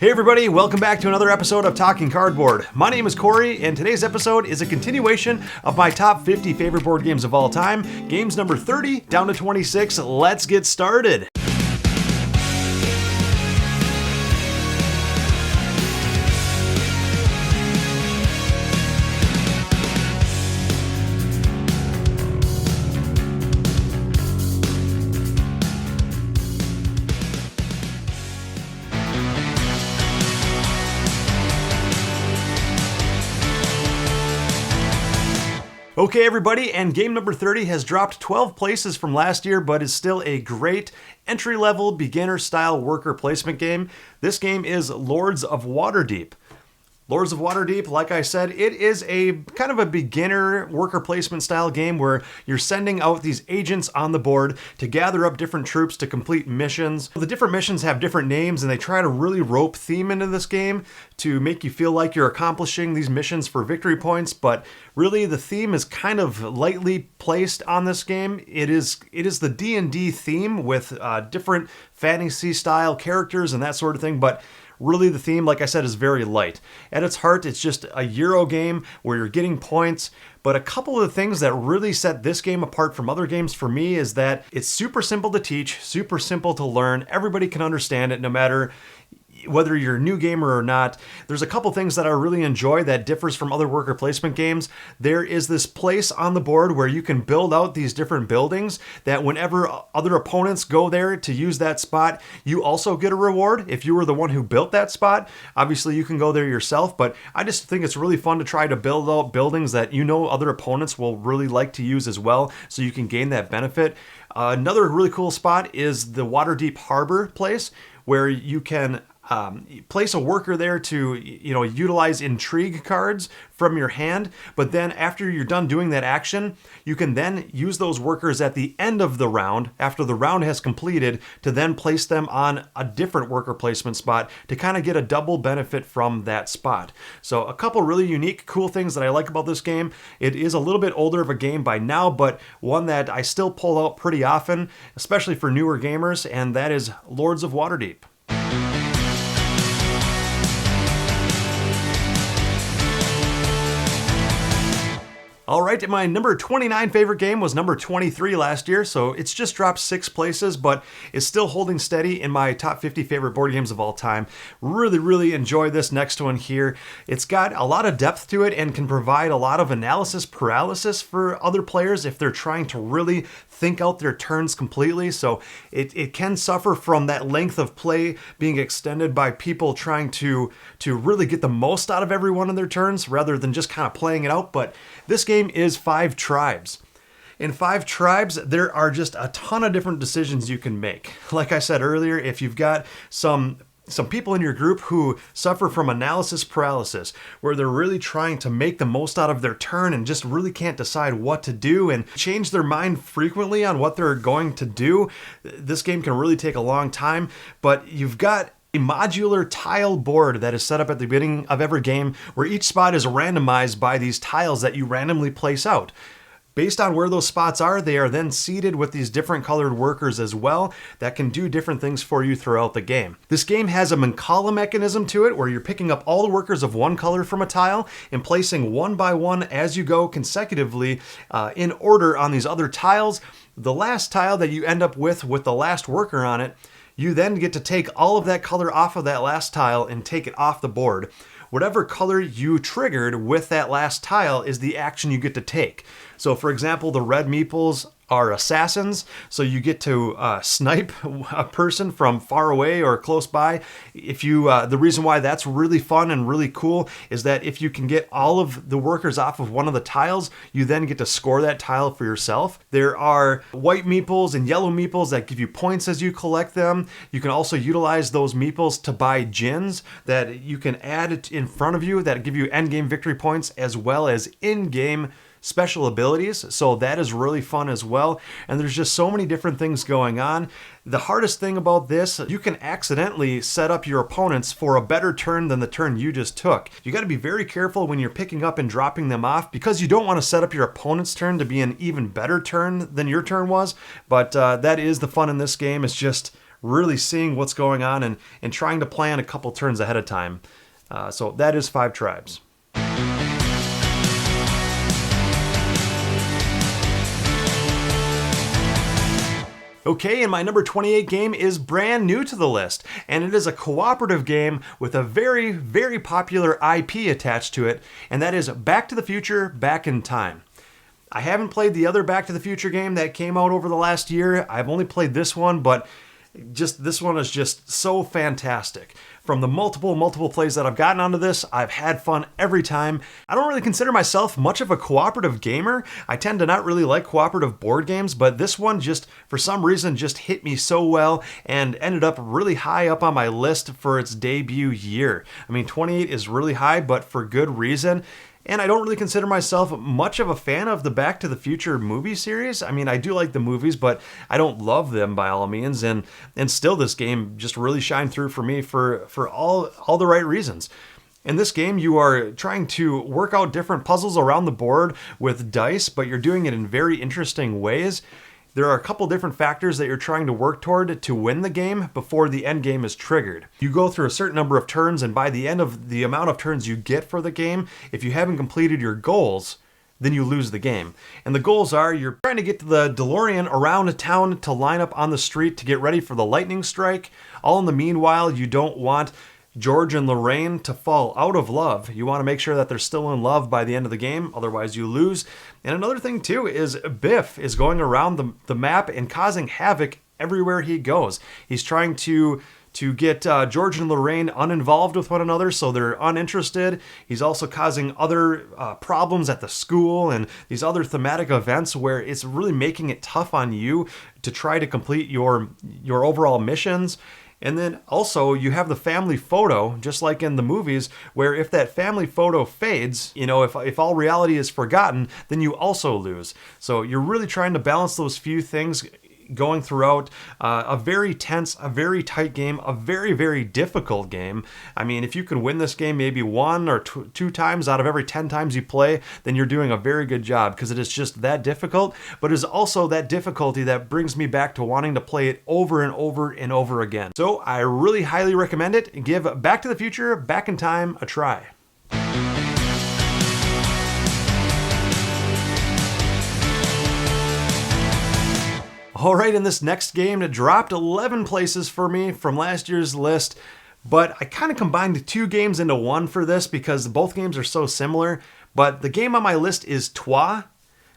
Hey everybody, welcome back to another episode of Talking Cardboard. My name is Cory, and today's episode is a continuation of my top 50 favorite board games of all time. Games number 30 down to 26. Let's get started. Okay everybody, and game number 30 has dropped 12 places from last year, but is still a great entry-level, beginner-style worker placement game. This game is Lords of Waterdeep. Lords of Waterdeep, like I said, it is a kind of a beginner worker placement style game where you're sending out these agents on the board to gather up different troops to complete missions. The different missions have different names, and they try to really rope theme into this game to make you feel like you're accomplishing these missions for victory points, but really the theme is kind of lightly placed on this game. It is the D&D theme with different fantasy style characters and that sort of thing, but really, the theme, like I said, is very light. At its heart, it's just a Euro game where you're getting points. But a couple of the things that really set this game apart from other games for me is that it's super simple to teach, super simple to learn. Everybody can understand it no matter whether you're a new gamer or not. There's a couple things that I really enjoy that differs from other worker placement games. There is this place on the board where you can build out these different buildings that whenever other opponents go there to use that spot, you also get a reward if you were the one who built that spot. Obviously, you can go there yourself, but I just think it's really fun to try to build out buildings that you know other opponents will really like to use as well, so you can gain that benefit. Another really cool spot is the Waterdeep Harbor place, where you can place a worker there to, utilize intrigue cards from your hand, but then after you're done doing that action, you can then use those workers at the end of the round, after the round has completed, to then place them on a different worker placement spot to kind of get a double benefit from that spot. So a couple really unique, cool things that I like about this game. It is a little bit older of a game by now, but one that I still pull out pretty often, especially for newer gamers, and that is Lords of Waterdeep. All right, my number 29 favorite game was number 23 last year, so it's just dropped 6 places, but is still holding steady in my top 50 favorite board games of all time. Really enjoy this next one here. It's got a lot of depth to it and can provide a lot of analysis paralysis for other players if they're trying to really think out their turns completely. So it can suffer from that length of play being extended by people trying to really get the most out of every one of their turns rather than just kind of playing it out. But this game is 5 tribes. In 5 tribes, there are just a ton of different decisions you can make. Like I said earlier, if you've got some people in your group who suffer from analysis paralysis, where they're really trying to make the most out of their turn and just really can't decide what to do and change their mind frequently on what they're going to do, this game can really take a long time. But you've got a modular tile board that is set up at the beginning of every game where each spot is randomized by these tiles that you randomly place out. Based on where those spots are, they are then seeded with these different colored workers as well that can do different things for you throughout the game. This game has a Mancala mechanism to it where you're picking up all the workers of one color from a tile and placing one by one as you go consecutively in order on these other tiles. The last tile that you end up with the last worker on it, you then get to take all of that color off of that last tile and take it off the board. Whatever color you triggered with that last tile is the action you get to take. So for example, the red meeples are assassins, so you get to snipe a person from far away or close by. If you, the reason why that's really fun and really cool is that if you can get all of the workers off of one of the tiles, you then get to score that tile for yourself. There are white meeples and yellow meeples that give you points as you collect them. You can also utilize those meeples to buy gins that you can add in front of you that give you endgame victory points as well as in-game special abilities, so that is really fun as well. And there's just so many different things going on. The hardest thing about this, you can accidentally set up your opponents for a better turn than the turn you just took. You got to be very careful when you're picking up and dropping them off, because you don't want to set up your opponent's turn to be an even better turn than your turn was. But that is the fun in this game. It's just really seeing what's going on and trying to plan a couple turns ahead of time. So that is 5 Tribes. Okay, and my number 28 game is brand new to the list, and it is a cooperative game with a very, very popular IP attached to it, and that is Back to the Future, Back in Time. I haven't played the other Back to the Future game that came out over the last year. I've only played this one, but this one is just so fantastic. From the multiple plays that I've gotten onto this, I've had fun every time. I don't really consider myself much of a cooperative gamer. I tend to not really like cooperative board games, but this one just, for some reason, just hit me so well and ended up really high up on my list for its debut year. I mean, 28 is really high, but for good reason. And I don't really consider myself much of a fan of the Back to the Future movie series. I mean, I do like the movies, but I don't love them by all means. And still, this game just really shined through for me for all the right reasons. In this game, you are trying to work out different puzzles around the board with dice, but you're doing it in very interesting ways. There are a couple different factors that you're trying to work toward to win the game before the end game is triggered. You go through a certain number of turns, and by the end of the amount of turns you get for the game, if you haven't completed your goals, then you lose the game. And the goals are, you're trying to get to the DeLorean around town to line up on the street to get ready for the lightning strike. All in the meanwhile, you don't want George and Lorraine to fall out of love. You want to make sure that they're still in love by the end of the game, otherwise you lose. And another thing too is Biff is going around the map and causing havoc everywhere he goes. He's trying to get George and Lorraine uninvolved with one another so they're uninterested. He's also causing other problems at the school and these other thematic events where it's really making it tough on you to try to complete your overall missions. And then also you have the family photo, just like in the movies, where if that family photo fades, if all reality is forgotten, then you also lose. So you're really trying to balance those few things going throughout a very tense, a very tight game, a very, very difficult game. I mean, if you can win this game maybe 1 or 2 times out of every 10 times you play, then you're doing a very good job because it is just that difficult, but it is also that difficulty that brings me back to wanting to play it over and over and over again. So I really highly recommend it. Give Back to the Future, Back in Time a try. All right, in this next game, it dropped 11 places for me from last year's list, but I kind of combined 2 games into one for this because both games are so similar. But the game on my list is Trois.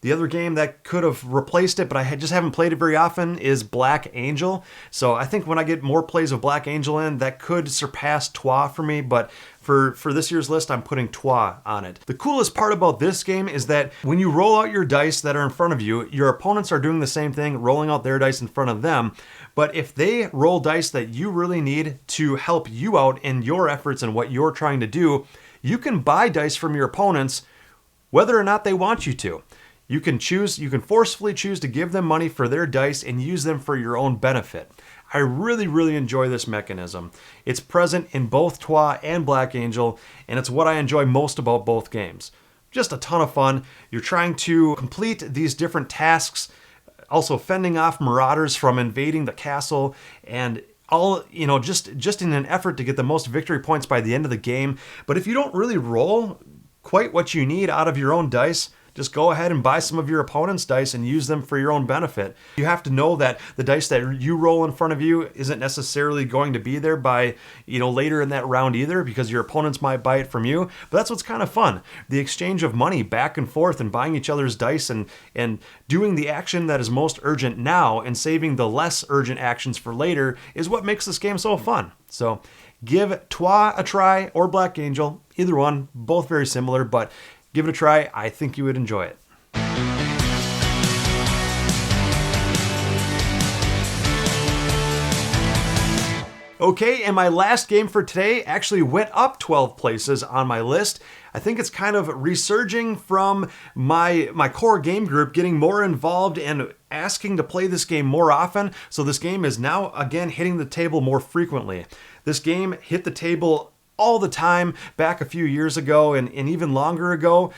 The other game that could have replaced it, but I just haven't played it very often, is Black Angel. So I think when I get more plays of Black Angel in, that could surpass Trois for me, but for this year's list, I'm putting Trois on it. The coolest part about this game is that when you roll out your dice that are in front of you, your opponents are doing the same thing, rolling out their dice in front of them. But if they roll dice that you really need to help you out in your efforts and what you're trying to do, you can buy dice from your opponents whether or not they want you to. You can forcefully choose to give them money for their dice and use them for your own benefit. I really, really enjoy this mechanism. It's present in both Trois and Black Angel, and it's what I enjoy most about both games. Just a ton of fun. You're trying to complete these different tasks, also fending off marauders from invading the castle, and all, just in an effort to get the most victory points by the end of the game. But if you don't really roll quite what you need out of your own dice, just go ahead and buy some of your opponent's dice and use them for your own benefit. You have to know that the dice that you roll in front of you isn't necessarily going to be there by, later in that round either, because your opponents might buy it from you. But that's what's kind of fun. The exchange of money back and forth and buying each other's dice and doing the action that is most urgent now and saving the less urgent actions for later is what makes this game so fun. So give Trois a try or Black Angel, either one, both very similar, but give it a try. I think you would enjoy it. Okay, and my last game for today actually went up 12 places on my list. I think it's kind of resurging from my core game group getting more involved and asking to play this game more often. So this game is now again hitting the table more frequently. This game hit the table all the time back a few years ago and even longer ago,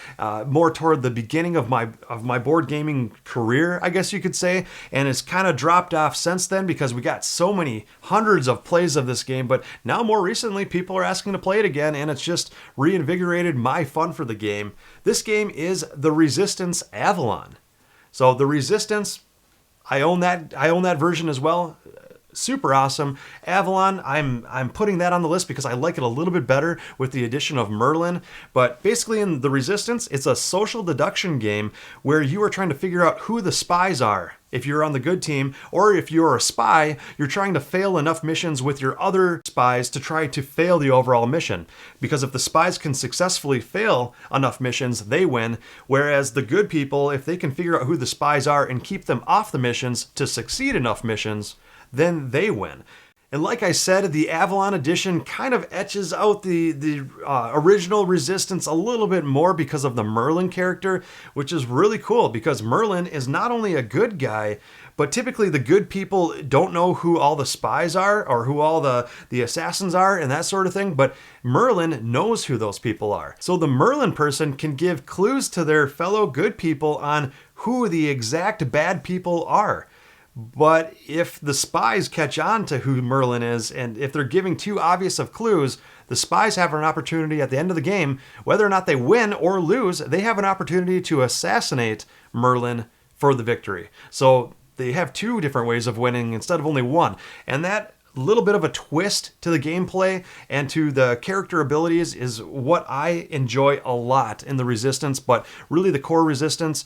more toward the beginning of my board gaming career, I guess you could say. And it's kind of dropped off since then because we got so many hundreds of plays of this game. But now more recently, people are asking to play it again, and it's just reinvigorated my fun for the game. This game is the Resistance Avalon. So the Resistance, I own that version as well. Super awesome. Avalon, I'm putting that on the list because I like it a little bit better with the addition of Merlin. But basically in the Resistance, it's a social deduction game where you are trying to figure out who the spies are. If you're on the good team, or if you're a spy, you're trying to fail enough missions with your other spies to try to fail the overall mission. Because if the spies can successfully fail enough missions, they win. Whereas the good people, if they can figure out who the spies are and keep them off the missions to succeed enough missions, then they win. And like I said, the Avalon edition kind of etches out the original Resistance a little bit more because of the Merlin character, which is really cool because Merlin is not only a good guy, but typically the good people don't know who all the spies are or who all the assassins are and that sort of thing, but Merlin knows who those people are. So the Merlin person can give clues to their fellow good people on who the exact bad people are. But if the spies catch on to who Merlin is, and if they're giving too obvious of clues, the spies have an opportunity at the end of the game, whether or not they win or lose, they have an opportunity to assassinate Merlin for the victory. So they have two different ways of winning instead of only one. And that little bit of a twist to the gameplay and to the character abilities is what I enjoy a lot in the Resistance, but really the core Resistance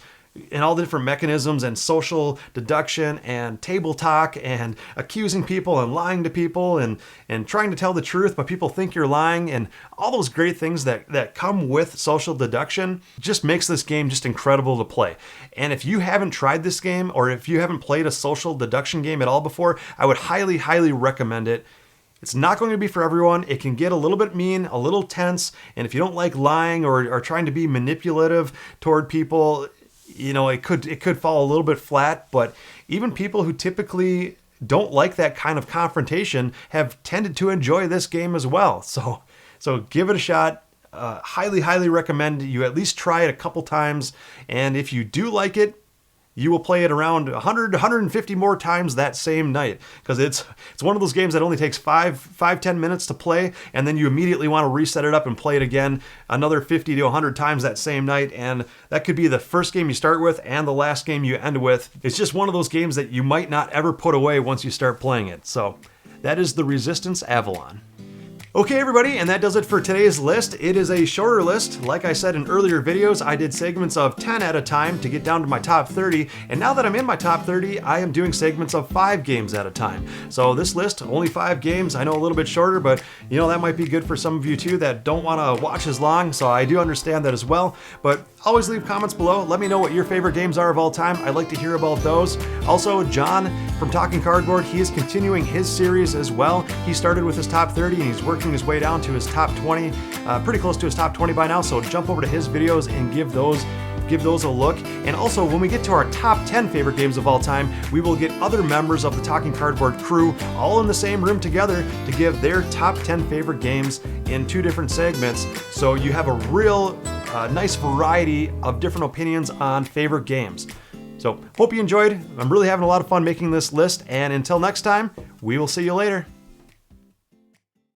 and all the different mechanisms and social deduction and table talk and accusing people and lying to people and trying to tell the truth, but people think you're lying, and all those great things that come with social deduction just makes this game just incredible to play. And if you haven't tried this game, or if you haven't played a social deduction game at all before, I would highly, highly recommend it. It's not going to be for everyone. It can get a little bit mean, a little tense, and if you don't like lying or trying to be manipulative toward people, you know, it could fall a little bit flat. But even people who typically don't like that kind of confrontation have tended to enjoy this game as well. So give it a shot. Highly, highly recommend you at least try it a couple times. And if you do like it, you will play it around 100, 150 more times that same night, because it's one of those games that only takes 5-10 minutes to play, and then you immediately want to reset it up and play it again another 50 to 100 times that same night, and that could be the first game you start with and the last game you end with. It's just one of those games that you might not ever put away once you start playing it. So that is the Resistance Avalon. Okay, everybody, and that does it for today's list. It is a shorter list. Like I said in earlier videos, I did segments of 10 at a time to get down to my top 30, and now that I'm in my top 30, I am doing segments of 5 games at a time. So this list, only 5 games. I know a little bit shorter, but you know, that might be good for some of you too that don't want to watch as long, so I do understand that as well. But always leave comments below. Let me know what your favorite games are of all time. I'd like to hear about those. Also, John from Talking Cardboard, he is continuing his series as well. He started with his top 30 and he's working his way down to his top 20, pretty close to his top 20 by now, so jump over to his videos and give those a look. And also, when we get to our top 10 favorite games of all time, we will get other members of the Talking Cardboard crew all in the same room together to give their top 10 favorite games in 2 different segments, so you have a real nice variety of different opinions on favorite games. So hope you enjoyed. I'm really having a lot of fun making this list, and until next time, we will see you later.